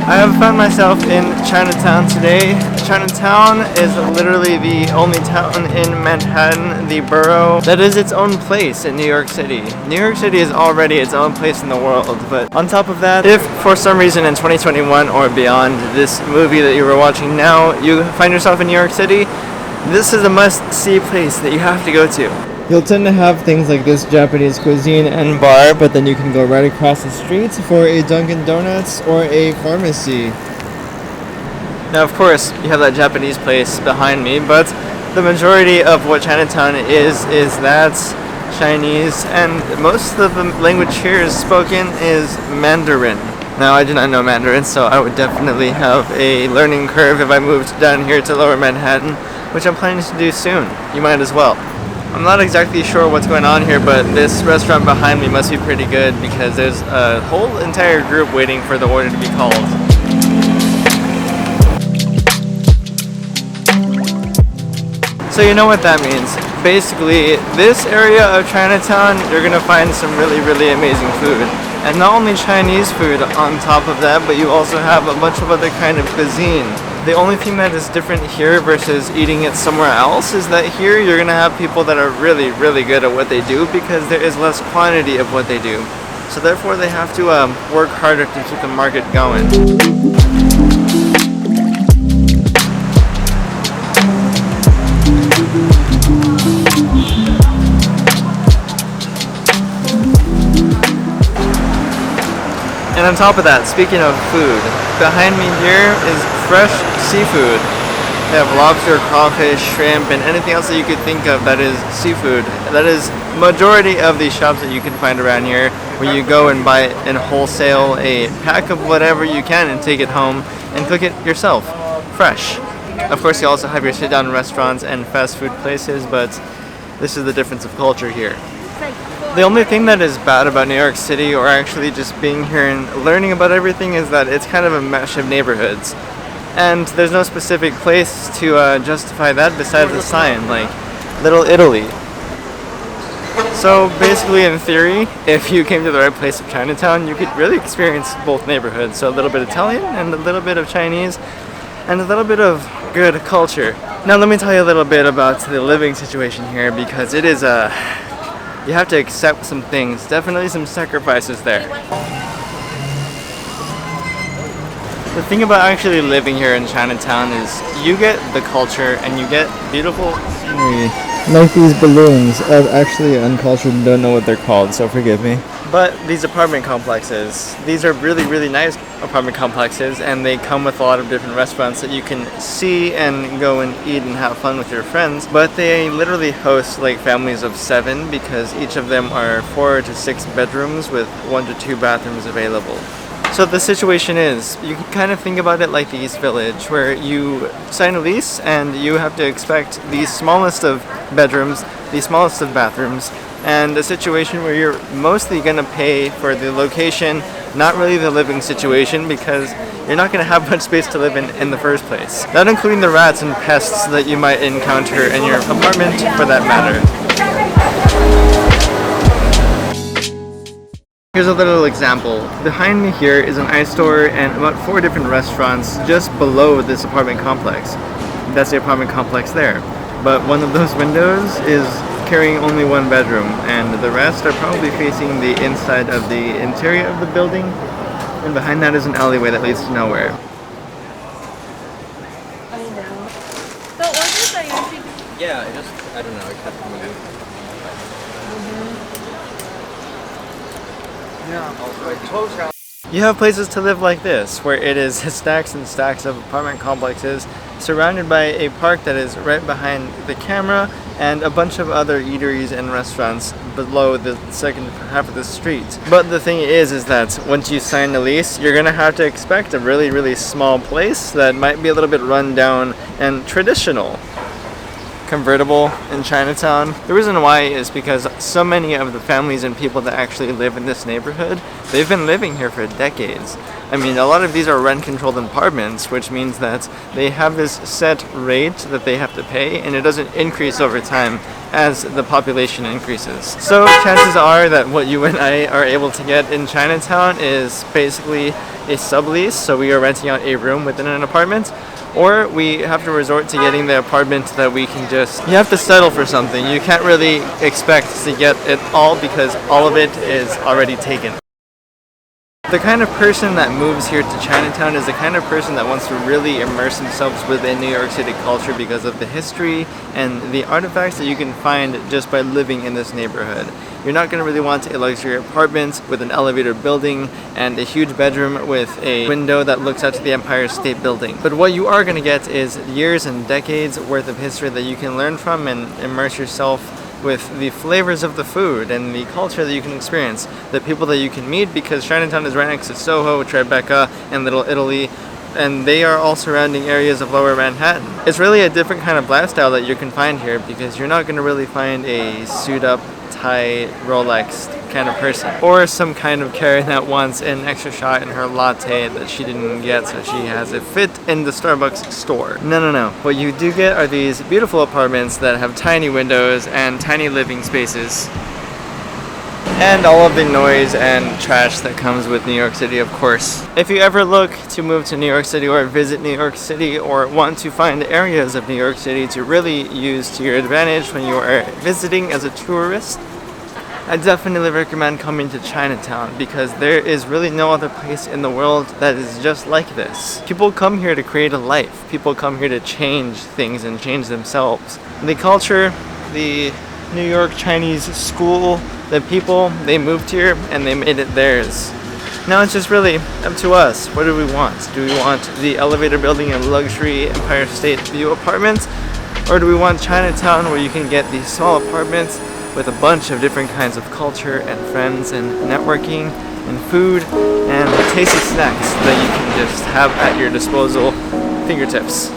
I have found myself in Chinatown today. Chinatown is literally the only town in Manhattan, the borough, that is its own place in New York City. New York City is already its own place in the world, but on top of that, if for some reason in 2021 or beyond, this movie that you were watching now, you find yourself in New York City, this is a must-see place that you have to go to. You'll tend to have things like this Japanese cuisine and bar, but then you can go right across the street for a Dunkin' Donuts or a pharmacy. Now, of course, you have that Japanese place behind me, but the majority of what Chinatown is that Chinese, and most of the language here is spoken is Mandarin. Now, I do not know Mandarin, so I would definitely have a learning curve if I moved down here to Lower Manhattan, which I'm planning to do soon. You might as well. I'm not exactly sure what's going on here, but this restaurant behind me must be pretty good because there's a whole entire group waiting for the order to be called. So you know what that means. Basically, this area of Chinatown, you're going to find some really, really amazing food. And not only Chinese food on top of that, but you also have a bunch of other kind of cuisine. The only thing that is different here versus eating it somewhere else is that here you're going to have people that are really, really good at what they do because there is less quantity of what they do. So therefore they have to work harder to keep the market going. And on top of that, speaking of food, behind me here is fresh seafood. They have lobster, crawfish, shrimp, and anything else that you could think of that is seafood. That is majority of these shops that you can find around here, where you go and buy in wholesale a pack of whatever you can and take it home and cook it yourself, fresh. Of course, you also have your sit-down restaurants and fast food places, but this is the difference of culture here. The only thing that is bad about New York City, or actually just being here and learning about everything, is that it's kind of a mesh of neighborhoods. And there's no specific place to justify that besides a sign, like Little Italy. So basically, in theory, if you came to the right place of Chinatown, you could really experience both neighborhoods. So a little bit of Italian and a little bit of Chinese and a little bit of good culture. Now let me tell you a little bit about the living situation here, because it is you have to accept some things, definitely some sacrifices there. The thing about actually living here in Chinatown is you get the culture and you get beautiful scenery. Like these balloons. I'm actually uncultured and don't know what they're called, so forgive me. But these apartment complexes, these are really, really nice apartment complexes, and they come with a lot of different restaurants that you can see and go and eat and have fun with your friends. But they literally host like families of 7, because each of them are 4 to 6 bedrooms with 1 to 2 bathrooms available. So the situation is, you can kind of think about it like the East Village, where you sign a lease and you have to expect the smallest of bedrooms, the smallest of bathrooms, and a situation where you're mostly going to pay for the location, not really the living situation, because you're not going to have much space to live in the first place. Not including the rats and pests that you might encounter in your apartment, for that matter. Here's a little example. Behind me here is an ice store and about 4 different restaurants just below this apartment complex. That's the apartment complex there. But one of those windows is carrying only 1 bedroom, and the rest are probably facing the inside of the interior of the building, and behind that is an alleyway that leads to nowhere. I know. The orders that you should... Yeah, I don't know, I kept moving. You have places to live like this, where it is stacks and stacks of apartment complexes surrounded by a park that is right behind the camera, and a bunch of other eateries and restaurants below the second half of the street. But the thing is that once you sign the lease, you're gonna have to expect a really, really small place that might be a little bit run down and traditional convertible in Chinatown. The reason why is because so many of the families and people that actually live in this neighborhood, they've been living here for decades. I mean, a lot of these are rent-controlled apartments, which means that they have this set rate that they have to pay, and it doesn't increase over time as the population increases. So chances are that what you and I are able to get in Chinatown is basically a sublease, so we are renting out a room within an apartment, or we have to resort to getting the apartment that we can you have to settle for something. You can't really expect to get it all because all of it is already taken. The kind of person that moves here to Chinatown is the kind of person that wants to really immerse themselves within New York City culture because of the history and the artifacts that you can find just by living in this neighborhood. You're not going to really want a luxury apartment with an elevator building and a huge bedroom with a window that looks out to the Empire State Building. But what you are going to get is years and decades worth of history that you can learn from and immerse yourself with the flavors of the food and the culture that you can experience, the people that you can meet, because Chinatown is right next to Soho, Tribeca, and Little Italy, and they are all surrounding areas of Lower Manhattan. It's really a different kind of lifestyle that you can find here because you're not going to really find a suit-up, tie, Rolex kind of person, or some kind of Karen that wants an extra shot in her latte that she didn't get, so she has it fit in the Starbucks store. No. What you do get are these beautiful apartments that have tiny windows and tiny living spaces. And all of the noise and trash that comes with New York City, of course. If you ever look to move to New York City or visit New York City or want to find areas of New York City to really use to your advantage when you are visiting as a tourist, I definitely recommend coming to Chinatown because there is really no other place in the world that is just like this. People come here to create a life. People come here to change things and change themselves. The culture, the New York Chinese school, the people, they moved here and they made it theirs. Now it's just really up to us. What do we want? Do we want the elevator building and luxury Empire State View apartments? Or do we want Chinatown where you can get these small apartments with a bunch of different kinds of culture and friends and networking and food and tasty snacks that you can just have at your disposal fingertips.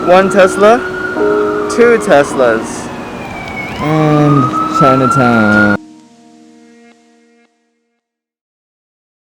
One Tesla, two Teslas, and Chinatown.